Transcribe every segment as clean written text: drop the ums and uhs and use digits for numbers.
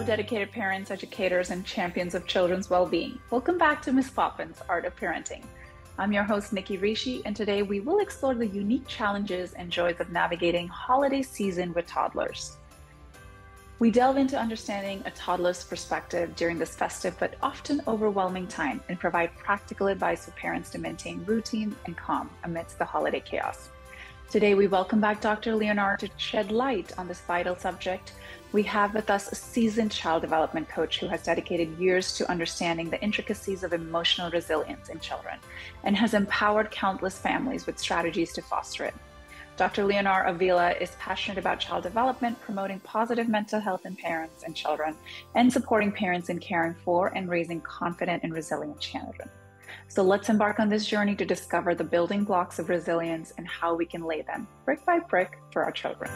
Dedicated parents, educators, and champions of children's well-being. Welcome back to MissPoppins, Art of Parenting. I'm your host, Nicky Rishi, and today we will explore the unique challenges and joys of navigating holiday season with toddlers. We delve into understanding a toddler's perspective during this festive but often overwhelming time and provide practical advice for parents to maintain routine and calm amidst the holiday chaos. Today, we welcome back Dr. Leonar to shed light on this vital subject. We have with us a seasoned child development coach who has dedicated years to understanding the intricacies of emotional resilience in children and has empowered countless families with strategies to foster it. Dr. Leonor Avila is passionate about child development, promoting positive mental health in parents and children, and supporting parents in caring for and raising confident and resilient children. So let's embark on this journey to discover the building blocks of resilience and how we can lay them brick by brick for our children.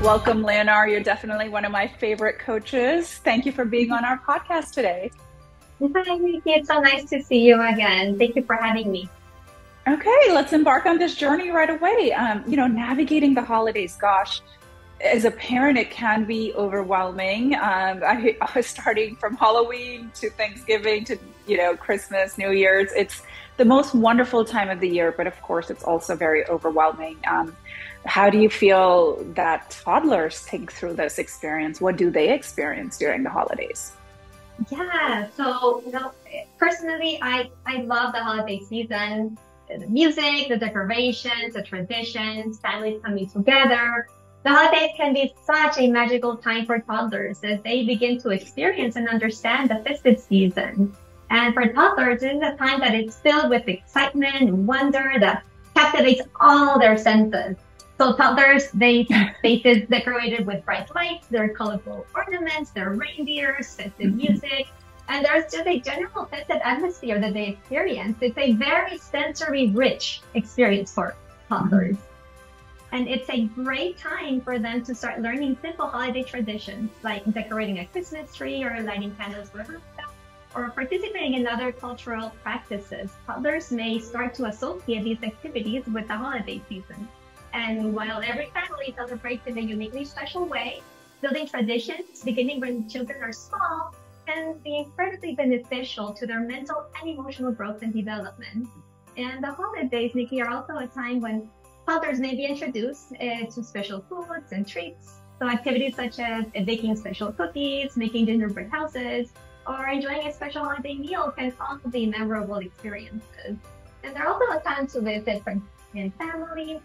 Welcome, Leonor. You're definitely one of my favorite coaches. Thank you for being on our podcast today. Hi, Nikki. It's so nice to see you again. Thank you for having me. Okay, let's embark on this journey right away. Navigating the holidays, gosh, as a parent, it can be overwhelming. I was starting from Halloween to Thanksgiving to, Christmas, New Year's. It's the most wonderful time of the year, but of course, it's also very overwhelming. How do you feel that toddlers think through this experience? What do they experience during the holidays? Yeah, so, personally, I love the holiday season. The music, the decorations, the traditions, families coming together. The holidays can be such a magical time for toddlers as they begin to experience and understand the festive season. And for toddlers, it is a time that is filled with excitement and wonder that captivates all their senses. So toddlers, they see faces decorated with bright lights, their colorful ornaments, their reindeers, festive music, and there's just a general festive atmosphere that they experience. It's a very sensory-rich experience for toddlers. And it's a great time for them to start learning simple holiday traditions like decorating a Christmas tree or lighting candles for Hanukkah, or participating in other cultural practices. Toddlers may start to associate these activities with the holiday season. And while every family celebrates in a uniquely special way, building traditions, beginning when children are small, can be incredibly beneficial to their mental and emotional growth and development. And the holidays, Nikki, are also a time when toddlers may be introduced to special foods and treats. So activities such as baking special cookies, making gingerbread houses, or enjoying a special holiday meal can also be memorable experiences. And they're also a time to visit friends and family.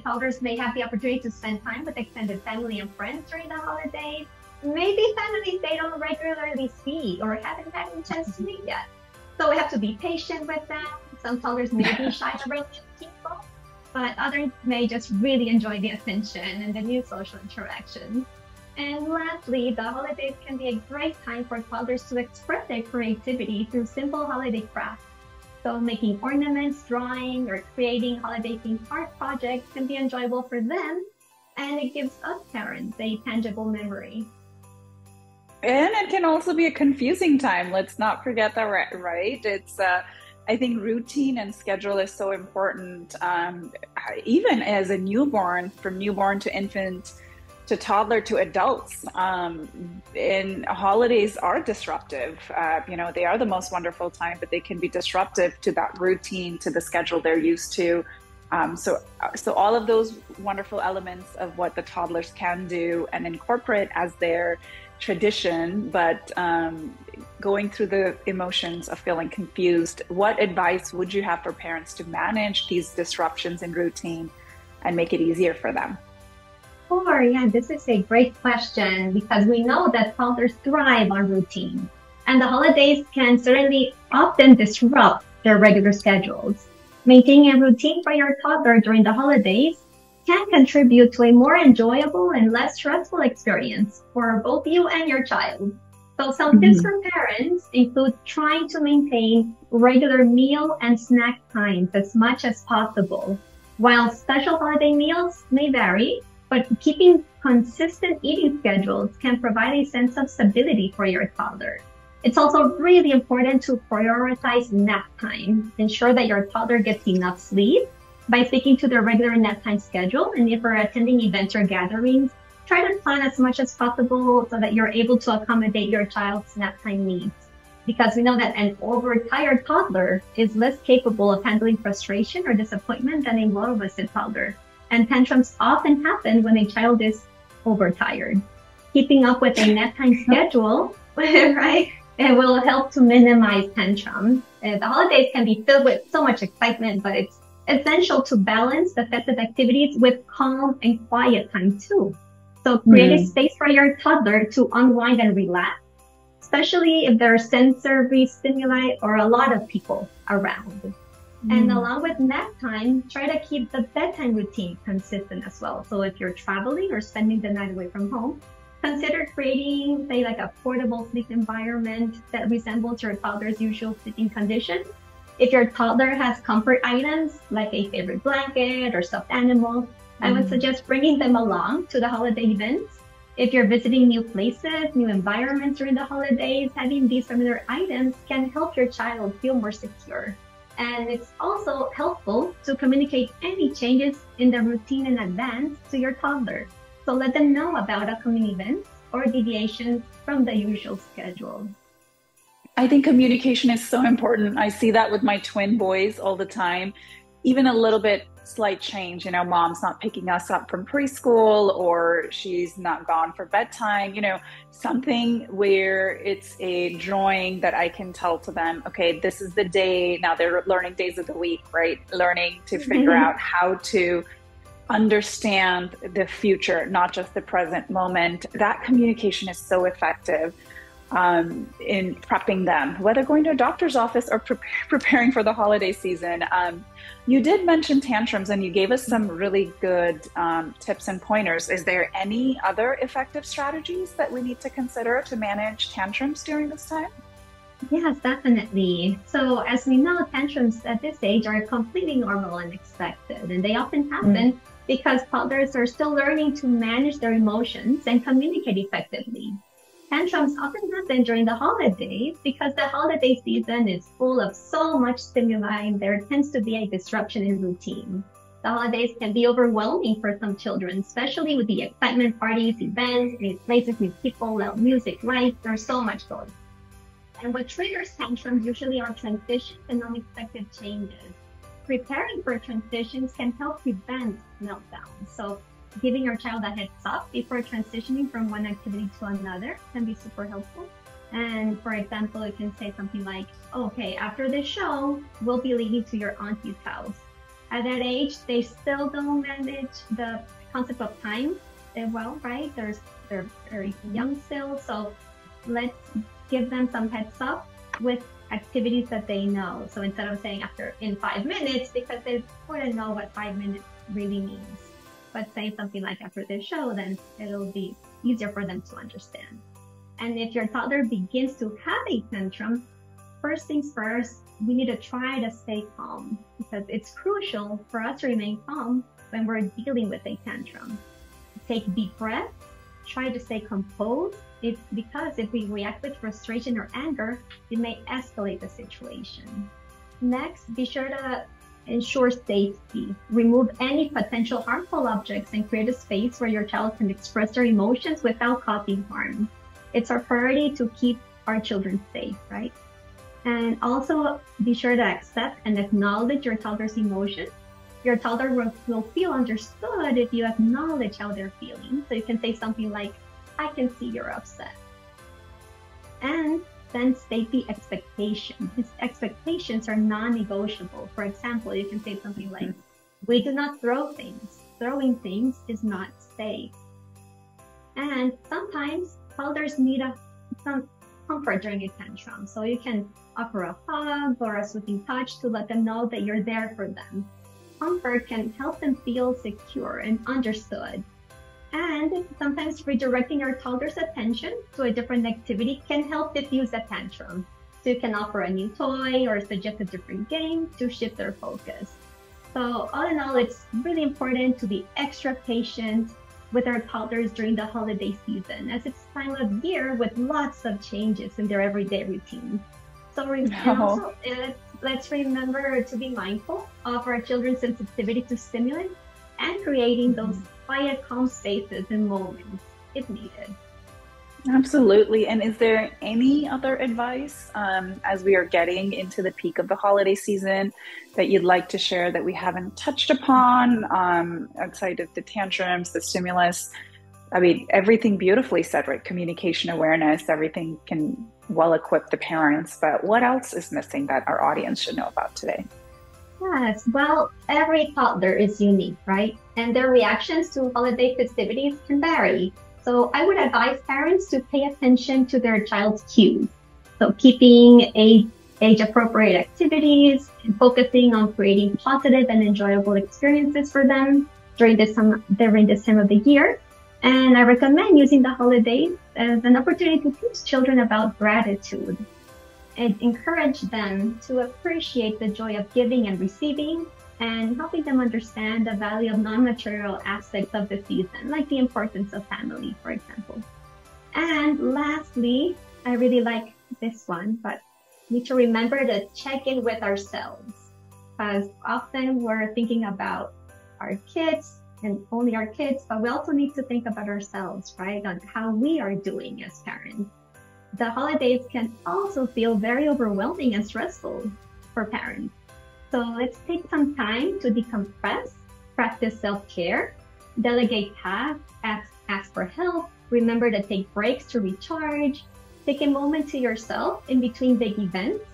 Toddlers may have the opportunity to spend time with extended family and friends during the holidays. Maybe families they don't regularly see or haven't had a chance to meet yet. So we have to be patient with them. Some toddlers may be shy around people, but others may just really enjoy the attention and the new social interactions. And lastly, the holidays can be a great time for toddlers to express their creativity through simple holiday crafts. So making ornaments, drawing, or creating holiday-themed art projects can be enjoyable for them, and it gives us parents a tangible memory. And it can also be a confusing time. Let's not forget that, right? It's I think routine and schedule is so important, even as a newborn, from newborn to infant, to toddler, to adults. And holidays are disruptive. They are the most wonderful time, but they can be disruptive to that routine, to the schedule they're used to. So all of those wonderful elements of what the toddlers can do and incorporate as their tradition, but going through the emotions of feeling confused, what advice would you have for parents to manage these disruptions in routine and make it easier for them? Sure, yeah, this is a great question because we know that toddlers thrive on routine, and the holidays can certainly often disrupt their regular schedules. Maintaining a routine for your toddler during the holidays can contribute to a more enjoyable and less stressful experience for both you and your child. So some tips for parents include trying to maintain regular meal and snack times as much as possible. While special holiday meals may vary, but keeping consistent eating schedules can provide a sense of stability for your toddler. It's also really important to prioritize nap time. Ensure that your toddler gets enough sleep by sticking to their regular nap time schedule. And if you're attending events or gatherings, try to plan as much as possible so that you're able to accommodate your child's nap time needs. Because we know that an overtired toddler is less capable of handling frustration or disappointment than a well-rested toddler. And tantrums often happen when a child is overtired. Keeping up with a nap time schedule, right, it will help to minimize tantrums. The holidays can be filled with so much excitement, but it's essential to balance the festive activities with calm and quiet time too. So create a space for your toddler to unwind and relax, especially if there are sensory stimuli or a lot of people around. And along with nap time, try to keep the bedtime routine consistent as well. So if you're traveling or spending the night away from home, consider creating, say, like a portable sleep environment that resembles your toddler's usual sleeping conditions. If your toddler has comfort items like a favorite blanket or stuffed animal, I would suggest bringing them along to the holiday events. If you're visiting new places, new environments during the holidays, having these familiar items can help your child feel more secure. And it's also helpful to communicate any changes in the routine in advance to your toddler. So let them know about upcoming events or deviations from the usual schedule. I think communication is so important. I see that with my twin boys all the time. Even a little bit slight change, mom's not picking us up from preschool, or she's not gone for bedtime, something where it's a drawing that I can tell to them, okay, this is the day. Now they're learning days of the week, right? Learning to figure out how to understand the future, not just the present moment. That communication is so effective in prepping them, whether going to a doctor's office or preparing for the holiday season. You did mention tantrums, and you gave us some really good tips and pointers. Is there any other effective strategies that we need to consider to manage tantrums during this time? Yes, definitely. So as we know, tantrums at this age are completely normal and expected, and they often happen because toddlers are still learning to manage their emotions and communicate effectively. Tantrums often happen during the holidays because the holiday season is full of so much stimuli, and there tends to be a disruption in routine. The holidays can be overwhelming for some children, especially with the excitement, parties, events, new places, new people, loud music, lights. There's so much going on. And what triggers tantrums usually are transitions and unexpected changes. Preparing for transitions can help prevent meltdowns. So giving your child a heads up before transitioning from one activity to another can be super helpful. And for example, you can say something like, okay, after this show, we'll be leaving to your auntie's house. At that age, they still don't manage the concept of time well, right? They're very young still. So let's give them some heads up with activities that they know. So instead of saying in 5 minutes, because they wouldn't know what 5 minutes really means. But say something like after this show, then it'll be easier for them to understand. And if your toddler begins to have a tantrum, first things first, we need to try to stay calm, because it's crucial for us to remain calm when we're dealing with a tantrum. Take deep breaths, try to stay composed, because if we react with frustration or anger, it may escalate the situation. Next, be sure to ensure safety. Remove any potential harmful objects and create a space where your child can express their emotions without causing harm. It's our priority to keep our children safe, right? And also be sure to accept and acknowledge your toddler's emotions. Your toddler will feel understood if you acknowledge how they're feeling. So you can say something like, I can see you're upset. And then state the expectation. His expectations are non-negotiable. For example, you can say something like, we do not throw things. Throwing things is not safe. And sometimes toddlers need some comfort during a tantrum. So you can offer a hug or a soothing touch to let them know that you're there for them. Comfort can help them feel secure and understood. And sometimes redirecting your toddler's attention to a different activity can help diffuse a tantrum. So you can offer a new toy or suggest a different game to shift their focus. So all in all, it's really important to be extra patient with our toddlers during the holiday season, as it's time of year with lots of changes in their everyday routine. And Oh. also, let's remember to be mindful of our children's sensitivity to stimulants and creating those quiet, calm spaces and moments if needed. Absolutely. And is there any other advice as we are getting into the peak of the holiday season that you'd like to share that we haven't touched upon outside of the tantrums, the stimulus? I mean, everything beautifully said, right? Communication awareness, everything can well equip the parents. But what else is missing that our audience should know about today? Yes, well, every toddler is unique, right? And their reactions to holiday festivities can vary. So I would advise parents to pay attention to their child's cues. So keeping age appropriate activities and focusing on creating positive and enjoyable experiences for them during this time of the year. And I recommend using the holidays as an opportunity to teach children about gratitude and encourage them to appreciate the joy of giving and receiving, and helping them understand the value of non-material aspects of the season, like the importance of family, for example. And lastly, I really like this one, but we need to remember to check in with ourselves, because often we're thinking about our kids and only our kids, but we also need to think about ourselves, right? On how we are doing as parents. The holidays can also feel very overwhelming and stressful for parents. So let's take some time to decompress, practice self-care, delegate tasks, ask for help, remember to take breaks to recharge, take a moment to yourself in between big events.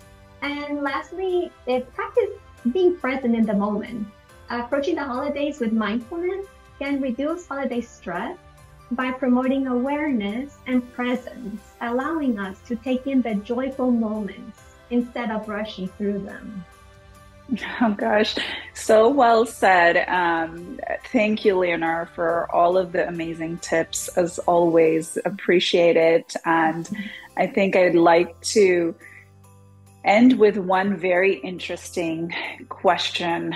And lastly, practice being present in the moment. Approaching the holidays with mindfulness can reduce holiday stress by promoting awareness and presence, allowing us to take in the joyful moments instead of rushing through them. Oh gosh, so well said. Thank you, Leonor, for all of the amazing tips. As always, appreciate it. And I think I'd like to end with one very interesting question,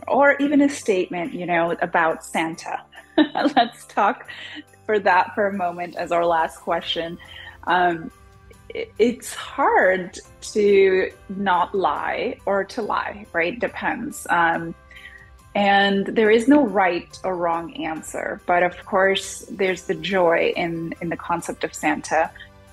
or even a statement, about Santa. Let's talk for that for a moment as our last question. It's hard to not lie or to lie, right? Depends. And there is no right or wrong answer. But of course, there's the joy in the concept of Santa.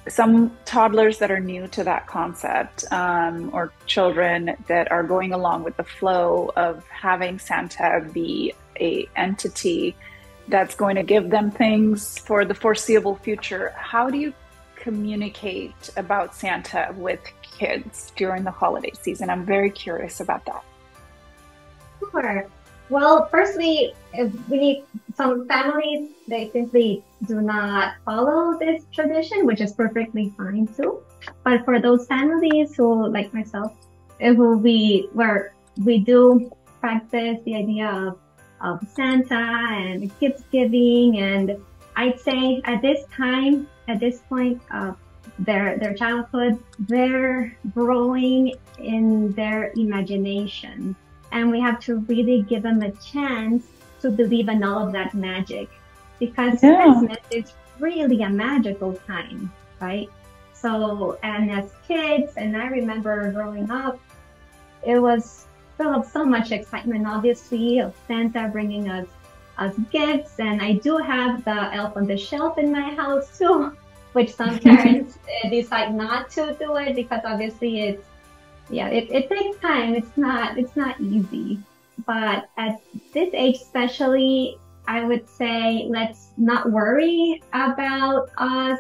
Some toddlers that are new to that concept, or children that are going along with the flow of having Santa be a entity that's going to give them things for the foreseeable future. How do you communicate about Santa with kids during the holiday season? I'm very curious about that. Sure. Well, firstly, we need some families, they simply do not follow this tradition, which is perfectly fine too. But for those families who, like myself, where we do practice the idea of Santa and gift giving, and I'd say at this point of their childhood, they're growing in their imagination. And we have to really give them a chance to believe in all of that magic, because Christmas is really a magical time, right? So, and as kids, and I remember growing up, it was full of so much excitement, obviously, of Santa bringing us gifts. And I do have the elf on the shelf in my house too, which some parents decide not to do it because obviously it takes time. It's not easy. But at this age, especially, I would say let's not worry about us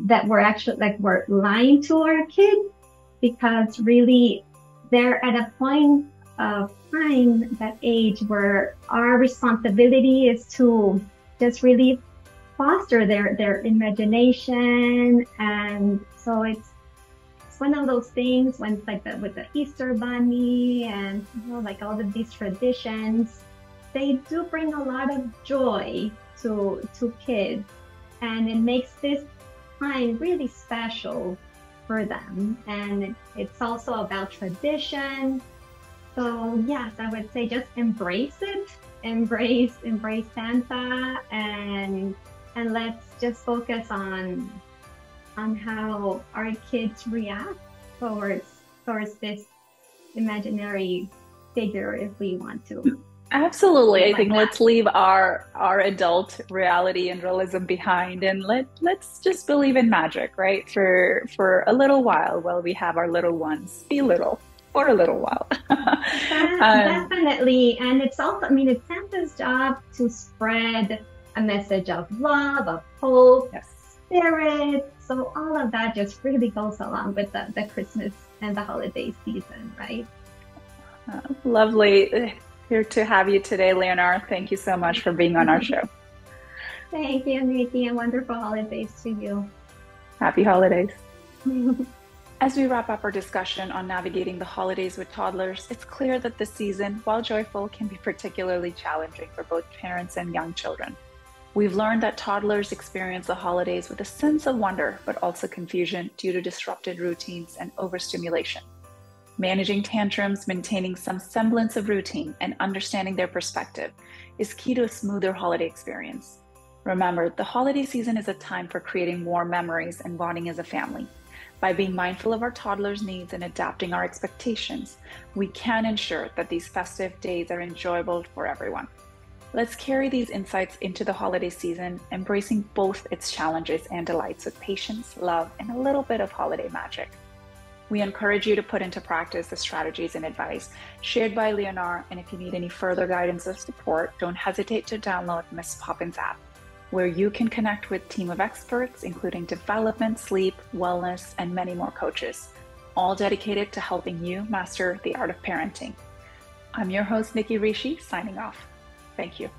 that we're lying to our kids, because really they're at a point of time, that age, where our responsibility is to just really foster their imagination. And so it's one of those things when it's like with the Easter bunny and like all of these traditions, they do bring a lot of joy to kids, and it makes this time really special for them. And it's also about tradition. So yes, I would say just embrace it, embrace Santa, and let's just focus on how our kids react towards this imaginary figure if we want to. Absolutely. I Like think that. let's leave our adult reality and realism behind and let's just believe in magic, right? For a little while we have our little ones. Be little for a little while. Um, Definitely. And it's also, I mean, it's Santa's job to spread a message of love, of hope, yes. spirit. So all of that just really goes along with the Christmas and the holiday season, right? Lovely here to have you today, Leonor. Thank you so much for being on our show. Thank you, Nikki, and wonderful holidays to you. Happy holidays. As we wrap up our discussion on navigating the holidays with toddlers, it's clear that this season, while joyful, can be particularly challenging for both parents and young children. We've learned that toddlers experience the holidays with a sense of wonder, but also confusion due to disrupted routines and overstimulation. Managing tantrums, maintaining some semblance of routine, and understanding their perspective is key to a smoother holiday experience. Remember, the holiday season is a time for creating warm memories and bonding as a family. By being mindful of our toddlers' needs and adapting our expectations, we can ensure that these festive days are enjoyable for everyone. Let's carry these insights into the holiday season, embracing both its challenges and delights with patience, love, and a little bit of holiday magic. We encourage you to put into practice the strategies and advice shared by Leonar, and if you need any further guidance or support, don't hesitate to download MissPoppins app, where you can connect with a team of experts, including development, sleep, wellness, and many more coaches, all dedicated to helping you master the art of parenting. I'm your host, Nicky Rishi, signing off. Thank you.